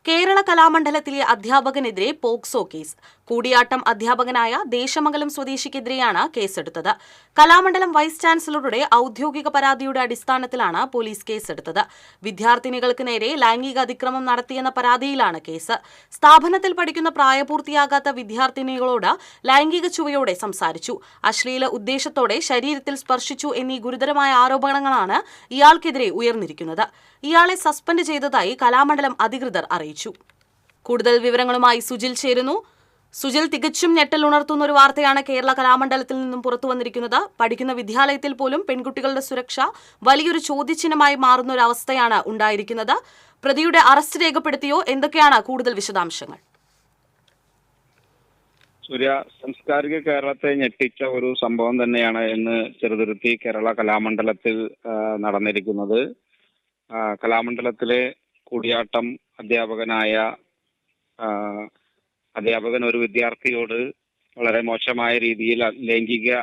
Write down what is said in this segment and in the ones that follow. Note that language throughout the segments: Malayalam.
കേരള കലാമണ്ഡലത്തിലെ അധ്യാപകനെതിരെ പോക്സോ കേസ്. കൂടിയാട്ടം അധ്യാപകനായ ദേശമംഗലം സ്വദേശിക്കെതിരെയാണ് കേസെടുത്തത്. കലാമണ്ഡലം വൈസ് ചാൻസലറുടെ ഔദ്യോഗിക പരാതിയുടെ അടിസ്ഥാനത്തിലാണ് പോലീസ് കേസെടുത്തത്. വിദ്യാർത്ഥിനികൾക്ക് നേരെ ലൈംഗിക അതിക്രമം നടത്തിയെന്ന പരാതിയിലാണ് കേസ്. സ്ഥാപനത്തിൽ പഠിക്കുന്ന പ്രായപൂർത്തിയാകാത്ത വിദ്യാർത്ഥിനികളോട് ലൈംഗിക ചുവയോടെ സംസാരിച്ചു, അശ്ലീല ഉദ്ദേശത്തോടെ ശരീരത്തിൽ സ്പർശിച്ചു എന്നീ ഗുരുതരമായ ആരോപണങ്ങളാണ് ഇയാൾക്കെതിരെ ഉയർന്നിരിക്കുന്നത്. ഇയാളെ സസ്പെൻഡ് ചെയ്തതായി കലാമണ്ഡലം അധികൃതർ അറിയിച്ചു. കൂടുതൽ വിവരങ്ങളുമായി സുജിൽ ചേരുന്നു. സുജിൽ, തികച്ചും ഞെട്ടലുണർത്തുന്ന ഒരു വാർത്തയാണ് കേരള കലാമണ്ഡലത്തിൽ നിന്നും പുറത്തു വന്നിരിക്കുന്നത്. പഠിക്കുന്ന വിദ്യാലയത്തിൽ പോലും പെൺകുട്ടികളുടെ സുരക്ഷ വലിയൊരു ചോദ്യചിഹ്നമായി മാറുന്ന ഒരു അവസ്ഥയാണ് ഉണ്ടായിരിക്കുന്നത്. പ്രതിയുടെ അറസ്റ്റ് രേഖപ്പെടുത്തിയോ? എന്തൊക്കെയാണ് കൂടുതൽ വിശദാംശങ്ങൾ? സൂര്യ, സാംസ്കാരിക കേരളത്തെ ഞെട്ടിച്ച ഒരു സംഭവം തന്നെയാണ് ഇന്ന് ചെറുതുരുത്തി കേരള കലാമണ്ഡലത്തിൽ നടന്നിരിക്കുന്നത്. കലാമണ്ഡലത്തിലെ കൂടിയാട്ടം അധ്യാപകൻ ഒരു വിദ്യാർത്ഥിയോട് വളരെ മോശമായ രീതിയിൽ ലൈംഗിക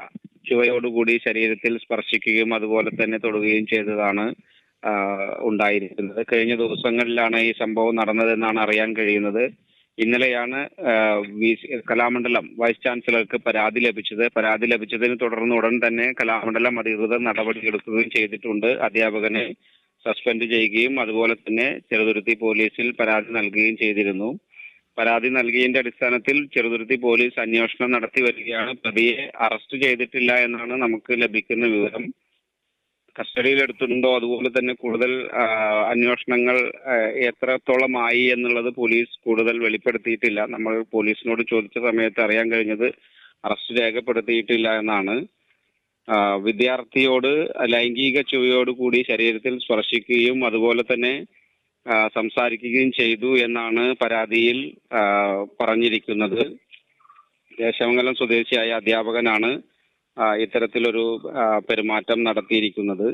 ചുവയോടുകൂടി ശരീരത്തിൽ സ്പർശിക്കുകയും അതുപോലെ തന്നെ തൊടുകയും ചെയ്തതാണ് ഉണ്ടായിരിക്കുന്നത്. കഴിഞ്ഞ ദിവസങ്ങളിലാണ് ഈ സംഭവം നടന്നതെന്നാണ് അറിയാൻ കഴിയുന്നത്. ഇന്നലെയാണ് കലാമണ്ഡലം വൈസ് ചാൻസലർക്ക് പരാതി ലഭിച്ചത്. പരാതി ലഭിച്ചതിനെ തുടർന്ന് ഉടൻ തന്നെ കലാമണ്ഡലം അധികൃതർ നടപടിയെടുക്കുകയും ചെയ്തിട്ടുണ്ട്. അധ്യാപകനെ സസ്പെൻഡ് ചെയ്യുകയും അതുപോലെ തന്നെ ചെറുതുരുത്തി പോലീസിൽ പരാതി നൽകുകയും ചെയ്തിരുന്നു. പരാതി നൽകിയതിന്റെ അടിസ്ഥാനത്തിൽ ചെറുതുരുത്തി പോലീസ് അന്വേഷണം നടത്തി വരികയാണ്. പ്രതിയെ അറസ്റ്റ് ചെയ്തിട്ടില്ല എന്നാണ് നമുക്ക് ലഭിക്കുന്ന വിവരം. കസ്റ്റഡിയിലെടുത്തിട്ടുണ്ടോ, അതുപോലെ തന്നെ കൂടുതൽ അന്വേഷണങ്ങൾ എത്രത്തോളമായി എന്നുള്ളത് പോലീസ് കൂടുതൽ വെളിപ്പെടുത്തിയിട്ടില്ല. നമ്മൾ പോലീസിനോട് ചോദിച്ച സമയത്ത് അറിയാൻ കഴിഞ്ഞത് അറസ്റ്റ് രേഖപ്പെടുത്തിയിട്ടില്ല എന്നാണ്. വിദ്യാർത്ഥിയോട് ലൈംഗിക ചുവയോടുകൂടി ശരീരത്തിൽ സ്പർശിക്കുകയും അതുപോലെ തന്നെ സംസാരിക്കുകയും ചെയ്തു എന്നാണ് പരാതിയിൽ പറഞ്ഞിരിക്കുന്നത്. ദേശമംഗലം സ്വദേശിയായ അധ്യാപകനാണ് ഇത്തരത്തിലൊരു പെരുമാറ്റം നടത്തിയിരിക്കുന്നത്.